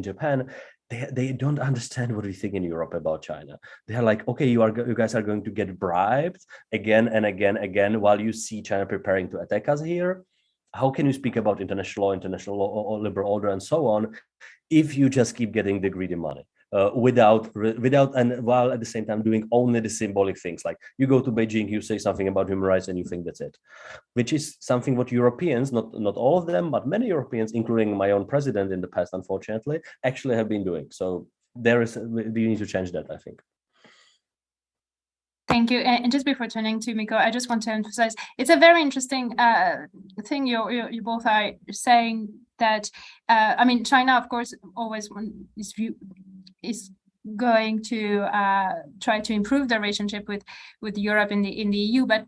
Japan, they don't understand what we think in Europe about China. They're like, okay, you guys are going to get bribed again and again while you see China preparing to attack us here. How can you speak about international law, or liberal order, and so on, if you just keep getting the greedy money? Without and while at the same time doing only the symbolic things, like you go to Beijing, you say something about human rights, and you think that's it, which is something what Europeans, not all of them, but many Europeans, including my own president in the past, unfortunately, actually have been doing. So you need to change that, I think. Thank you. And just before turning to Miko, I just want to emphasize, it's a very interesting thing you both are saying, that I mean, China, of course, always is going to try to improve the relationship with Europe in the EU, but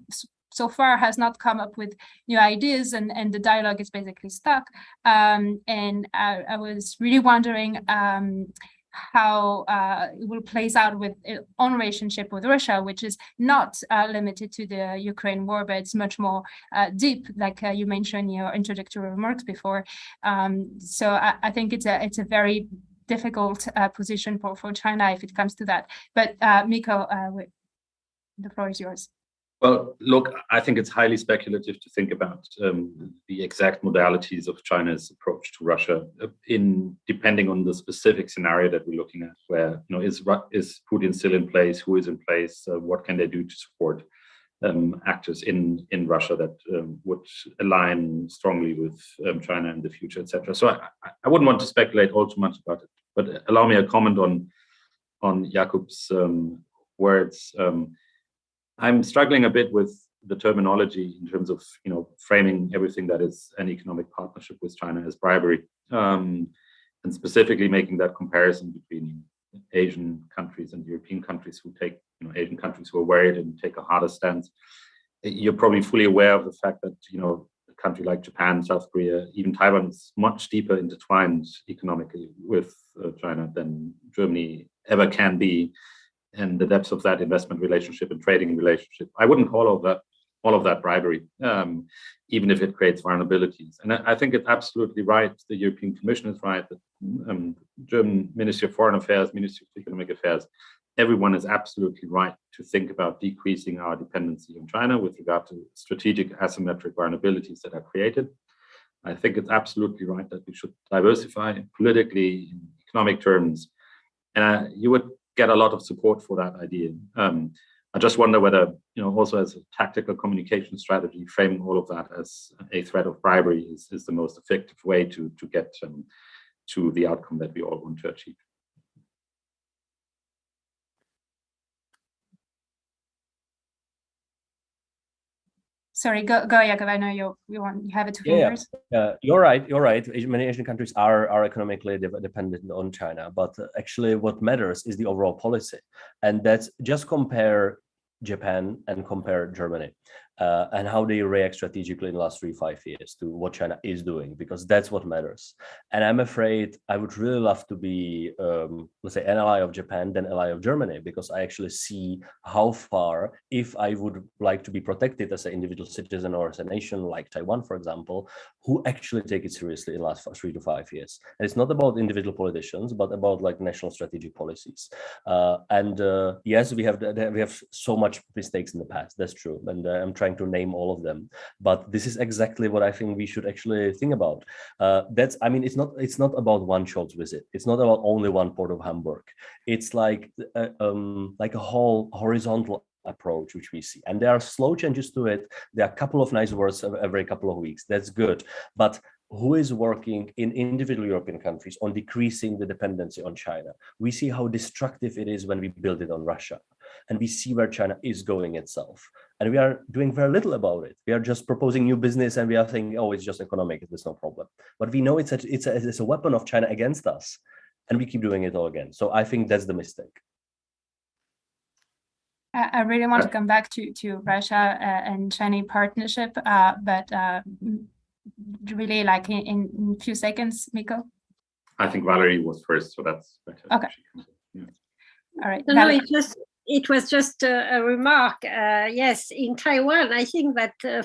so far has not come up with new ideas, and the dialogue is basically stuck. And I was really wondering how it will plays out with its own relationship with Russia, which is not limited to the Ukraine war, but it's much more deep, like you mentioned in your introductory remarks before. So I think it's a very difficult position for China if it comes to that. But Miko, the floor is yours. Well, look, I think it's highly speculative to think about the exact modalities of China's approach to Russia, depending on the specific scenario that we're looking at, where is Putin still in place? Who is in place? What can they do to support actors in Russia that would align strongly with China in the future, etc. So I wouldn't want to speculate all too much about it. But allow me a comment on Jakob's words. I'm struggling a bit with the terminology in terms of framing everything that is an economic partnership with China as bribery, and specifically making that comparison between Asian countries and European countries who take Asian countries who are worried and take a harder stance. You're probably fully aware of the fact that a country like Japan, South Korea, even Taiwan is much deeper intertwined economically with China than Germany ever can be. And the depths of that investment relationship and trading relationship, I wouldn't call all of that bribery, even if it creates vulnerabilities. And I think it's absolutely right. The European Commission is right. The German Ministry of Foreign Affairs, Ministry of Economic Affairs, everyone is absolutely right to think about decreasing our dependency on China with regard to strategic asymmetric vulnerabilities that are created. I think it's absolutely right that we should diversify politically, in economic terms, and you would get a lot of support for that idea. I just wonder whether, also as a tactical communication strategy, framing all of that as a threat of bribery is the most effective way to get to the outcome that we all want to achieve. Sorry, go, Jakob. I know you have it two fingers. Yeah, you're right. Many Asian countries are economically dependent on China, but actually what matters is the overall policy. And that's just compare Japan and compare Germany and how they react strategically in the last 3-5 years to what China is doing, because that's what matters. And I'm afraid I would really love to be, let's say, an ally of Japan than ally of Germany, because I actually see how far, if I would like to be protected as an individual citizen or as a nation like Taiwan, for example, who actually take it seriously in the last 3 to 5 years. And it's not about individual politicians, but about like national strategic policies. Yes, we have so much mistakes in the past. That's true, and I'm trying to name all of them. But this is exactly what I think we should actually think about. It's not about one Scholz visit. It's not about only one port of Hamburg. It's like a whole horizontal approach which we see, and there are slow changes to it. There are a couple of nice words every couple of weeks. That's good, but who is working in individual European countries on decreasing the dependency on China? We see how destructive it is when we build it on Russia, and we see where China is going itself, and we are doing very little about it. We are just proposing new business, and we are thinking, oh, it's just economic, there's no problem. But we know it's a weapon of China against us, and we keep doing it all again. So I think that's the mistake. I really want to come back to Russia and Chinese partnership, but really like in a few seconds, Miko. I think Valerie was first, so that's better. Okay. Yeah. All right. No, it was just a remark. Yes, in Taiwan, I think that a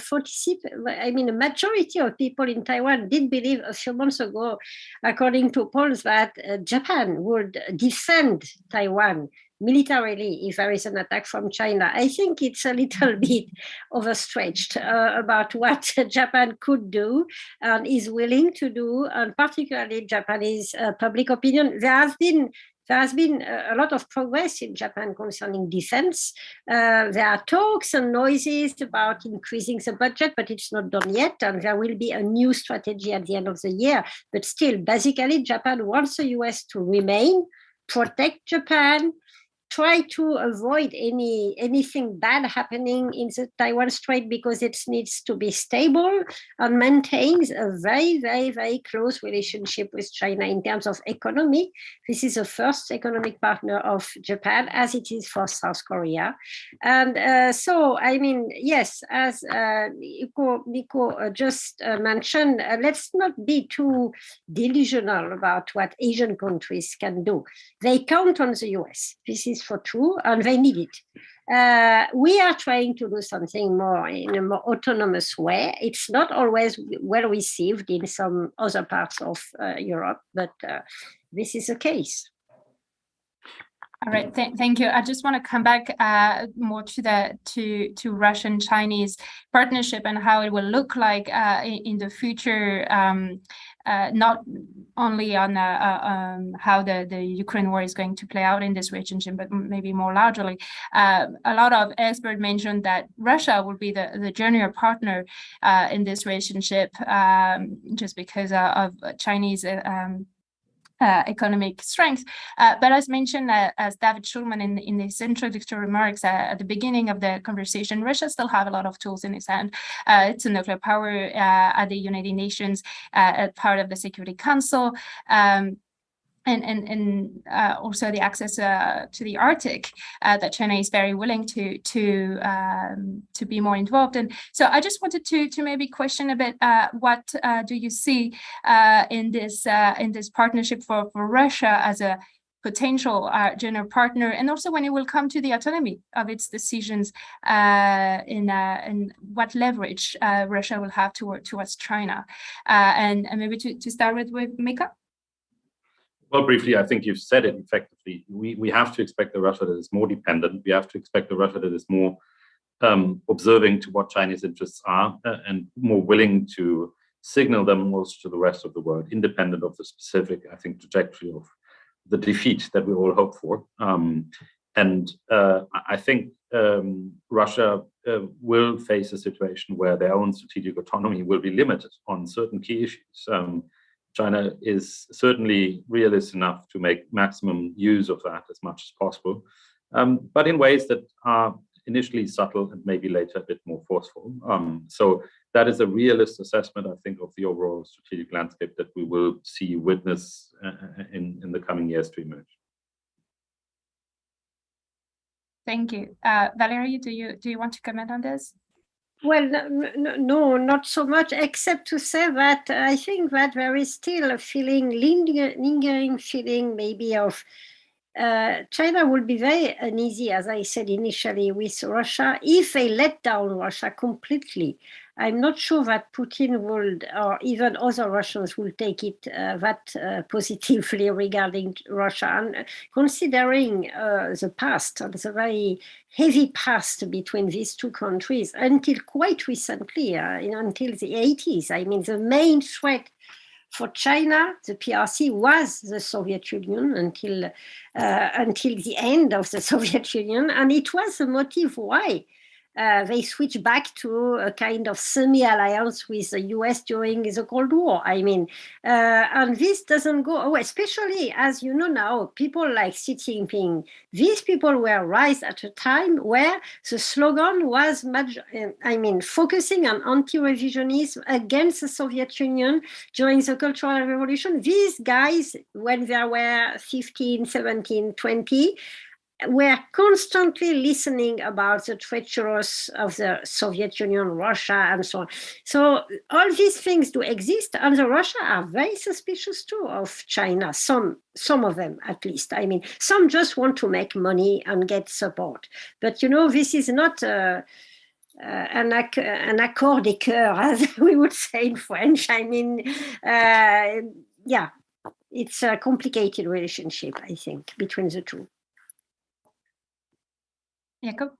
majority of people in Taiwan did believe a few months ago, according to polls, that Japan would defend Taiwan militarily if there is an attack from China. I think it's a little bit overstretched about what Japan could do and is willing to do, and particularly Japanese public opinion. There has been a lot of progress in Japan concerning defense. There are talks and noises about increasing the budget, but it's not done yet. And there will be a new strategy at the end of the year. But still, basically, Japan wants the US to remain, protect Japan, try to avoid anything bad happening in the Taiwan Strait, because it needs to be stable and maintains a very, very, very close relationship with China in terms of economy. This is the first economic partner of Japan, as it is for South Korea. And yes, as Nico just mentioned, let's not be too delusional about what Asian countries can do. They count on the US. This is for true, and they need it. We are trying to do something more in a more autonomous way. It's not always well received in some other parts of Europe, but this is the case. All right, thank you. I just want to come back more to Russian-Chinese partnership and how it will look like in the future, not only on how the Ukraine war is going to play out in this relationship, but maybe more largely. A lot of experts mentioned that Russia will be the junior partner in this relationship, just because of Chinese economic strength. But as mentioned, as David Schulman in his introductory remarks at the beginning of the conversation, Russia still have a lot of tools in its hand. It's a nuclear power at the United Nations, part of the Security Council, and also the access to the Arctic that China is very willing to be more involved in. So I just wanted to maybe question a bit, what do you see in this partnership for Russia as a potential general partner, and also when it will come to the autonomy of its decisions, in what leverage Russia will have towards China, and maybe to start with Mika. Well, briefly, I think you've said it effectively. We have to expect a Russia that is more dependent. We have to expect a Russia that is more observing to what Chinese interests are and more willing to signal them also to the rest of the world, independent of the specific, I think, trajectory of the defeat that we all hope for. I think Russia will face a situation where their own strategic autonomy will be limited on certain key issues. China is certainly realist enough to make maximum use of that as much as possible, but in ways that are initially subtle and maybe later a bit more forceful. So that is a realist assessment, I think, of the overall strategic landscape that we will see witness in the coming years to emerge. Thank you. Valerie, do you want to comment on this? Well, no, not so much, except to say that I think that there is still a feeling, lingering feeling maybe of China will be very uneasy, as I said initially, with Russia if they let down Russia completely. I'm not sure that Putin would, or even other Russians will take it that positively regarding Russia. And considering the past, the very heavy past between these two countries until quite recently, until the 80s, I mean, the main threat for China, the PRC, was the Soviet Union until the end of the Soviet Union. And it was the motive why they switched back to a kind of semi-alliance with the US during the Cold War. I mean, and this doesn't go away, especially as you know now, people like Xi Jinping, these people were raised at a time where the slogan was, focusing on anti-revisionism against the Soviet Union during the Cultural Revolution. These guys, when they were 15, 17, 20, were constantly listening about the treacherous of the Soviet Union, Russia, and so on. So all these things do exist, and the Russia are very suspicious too of China, some of them at least. I mean, some just want to make money and get support. But, you know, this is not an accord de coeur, as we would say in French. I mean, it's a complicated relationship, I think, between the two. Jakob?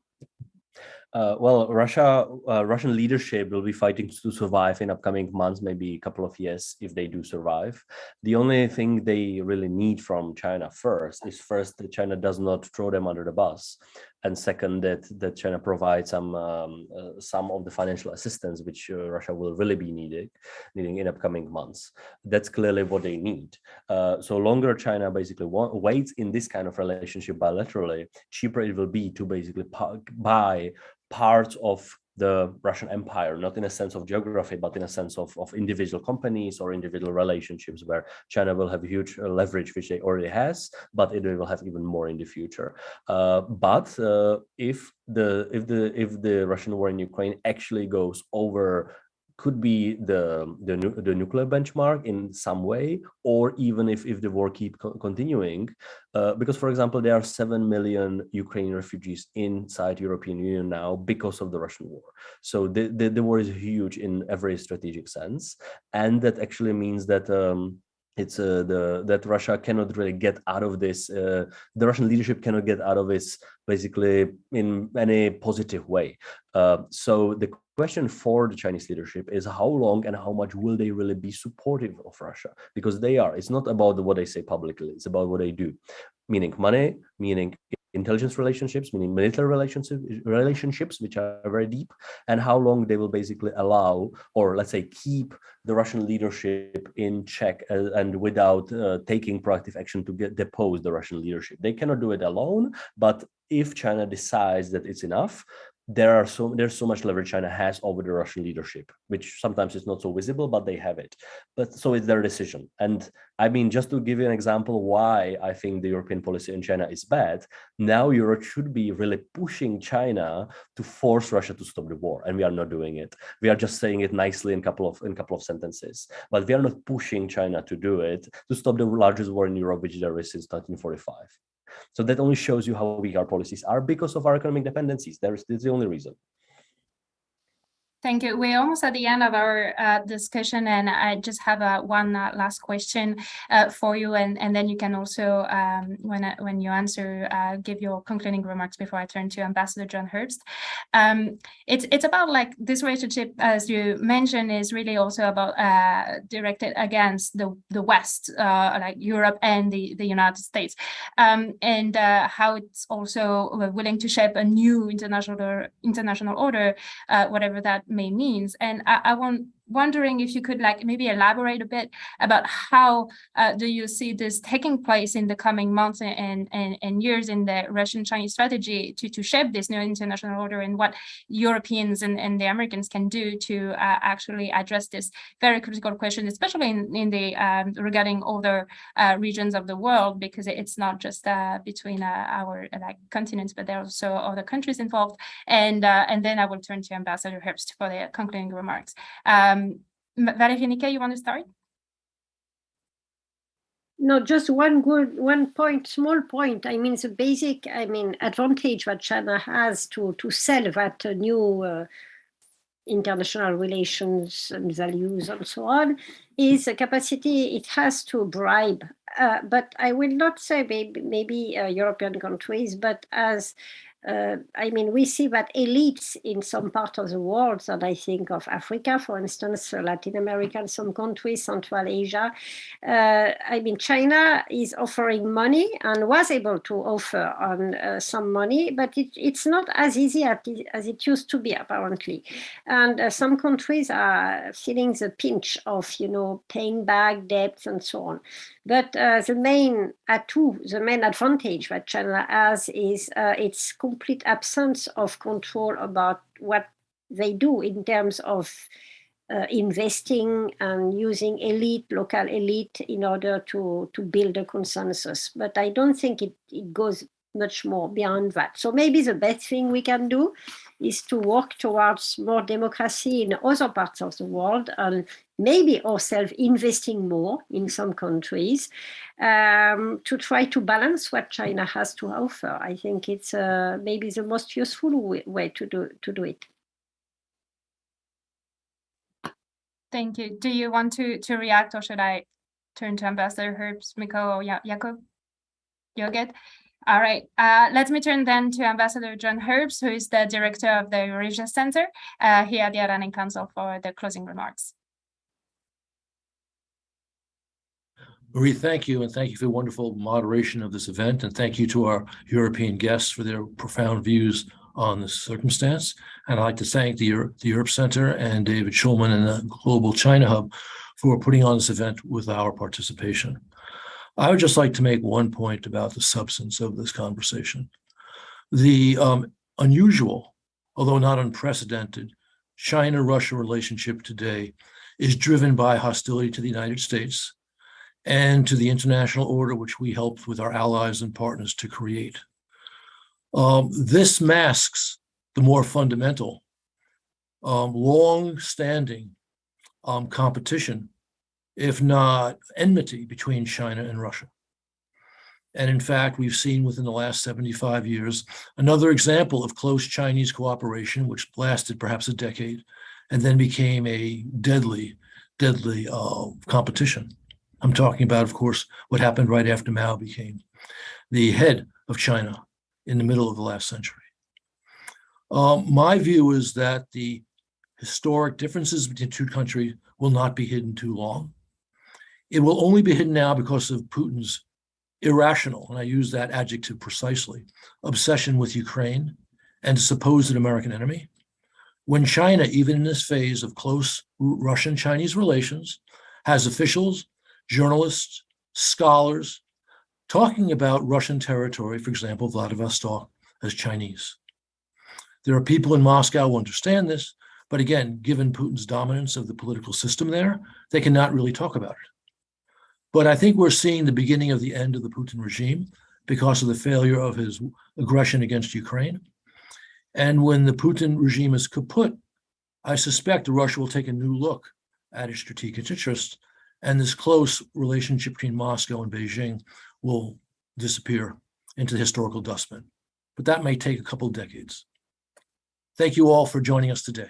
Russian leadership will be fighting to survive in upcoming months, maybe a couple of years, if they do survive. The only thing they really need from China is that China does not throw them under the bus, and second, that China provides some of the financial assistance which Russia will really be needing in upcoming months. That's clearly what they need. So longer China basically waits in this kind of relationship bilaterally, cheaper it will be to basically buy parts of the Russian Empire, not in a sense of geography, but in a sense of individual companies or individual relationships, where China will have huge leverage, which they already has, but it will have even more in the future. But if the Russian war in Ukraine actually goes over, could be the nuclear benchmark in some way, or even if the war keeps continuing, because, for example, there are 7 million Ukrainian refugees inside European Union now because of the Russian war. So the war is huge in every strategic sense, and that actually means that that Russia cannot really get out of this. The Russian leadership cannot get out of this basically in any positive way. So the question for the Chinese leadership is how long and how much will they really be supportive of Russia? Because they are. It's not about what they say publicly. It's about what they do, meaning money, meaning intelligence relationships, meaning military relationships, which are very deep, and how long they will basically allow, or let's say keep, the Russian leadership in check and without taking proactive action to depose the Russian leadership. They cannot do it alone, but if China decides that it's enough, there's so much leverage China has over the Russian leadership, which sometimes is not so visible, but they have it. But so it's their decision. And I mean, just to give you an example why I think the European policy in China is bad, now Europe should be really pushing China to force Russia to stop the war, and we are not doing it. We are just saying it nicely in a couple of sentences, but we are not pushing China to do it, to stop the largest war in Europe, which there is since 1945. So that only shows you how weak our policies are because of our economic dependencies. That's the only reason. Thank you. We're almost at the end of our discussion, and I just have one last question for you, and then you can also, when you answer, give your concluding remarks before I turn to Ambassador John Herbst. It's about like this relationship, as you mentioned, is really also about directed against the West, like Europe and the United States, and how it's also willing to shape a new international order, whatever that may means. And I'm wondering if you could like maybe elaborate a bit about how do you see this taking place in the coming months and years in the Russian-Chinese strategy to shape this new international order, and what Europeans and the Americans can do to actually address this very critical question, especially in the regarding other regions of the world, because it's not just between our like continents, but there are also other countries involved. And then I will turn to Ambassador Herbst for the concluding remarks. Valérie Niquet, you want to start? No, just small point. I mean, the basic, advantage that China has to sell that new international relations and values and so on is a capacity it has to bribe. But I will not say maybe European countries, but as we see that elites in some part of the world, and I think of Africa, for instance, Latin America, some countries, Central Asia. China is offering money and was able to offer on some money, but it's not as easy as it used to be, apparently. And some countries are feeling the pinch of, paying back debts and so on. But the main advantage that China has is its complete absence of control about what they do in terms of investing and using local elite in order to build a consensus. But I don't think it goes much more beyond that. So maybe the best thing we can do is to work towards more democracy in other parts of the world, and maybe ourselves investing more in some countries to try to balance what China has to offer. I think it's maybe the most useful way to do it. Thank you. Do you want to react, or should I turn to Ambassador Herbst, Mikko, or Jakob? You're good? All right. Let me turn then to Ambassador John Herbst, who is the director of the Eurasia Center here at the Atlantic Council, for the closing remarks. Marie, thank you, and thank you for the wonderful moderation of this event, and thank you to our European guests for their profound views on this circumstance. And I'd like to thank the Europe Center and David Schulman and the Global China Hub for putting on this event with our participation. I would just like to make one point about the substance of this conversation. The unusual, although not unprecedented, China-Russia relationship today is driven by hostility to the United States and to the international order which we helped with our allies and partners to create. This masks the more fundamental, long-standing competition, if not enmity, between China and Russia. And in fact, we've seen within the last 75 years another example of close Chinese cooperation, which lasted perhaps a decade and then became a deadly competition. I'm talking about, of course, what happened right after Mao became the head of China in the middle of the last century. My view is that the historic differences between two countries will not be hidden too long. It will only be hidden now because of Putin's irrational, and I use that adjective precisely, obsession with Ukraine and a supposed American enemy. When China, even in this phase of close Russian-Chinese relations, has officials, journalists, scholars talking about Russian territory, for example, Vladivostok, as Chinese. There are people in Moscow who understand this, but again, given Putin's dominance of the political system there, they cannot really talk about it. But I think we're seeing the beginning of the end of the Putin regime because of the failure of his aggression against Ukraine. And when the Putin regime is kaput, I suspect Russia will take a new look at its strategic interests, and this close relationship between Moscow and Beijing will disappear into the historical dustbin. But that may take a couple of decades. Thank you all for joining us today.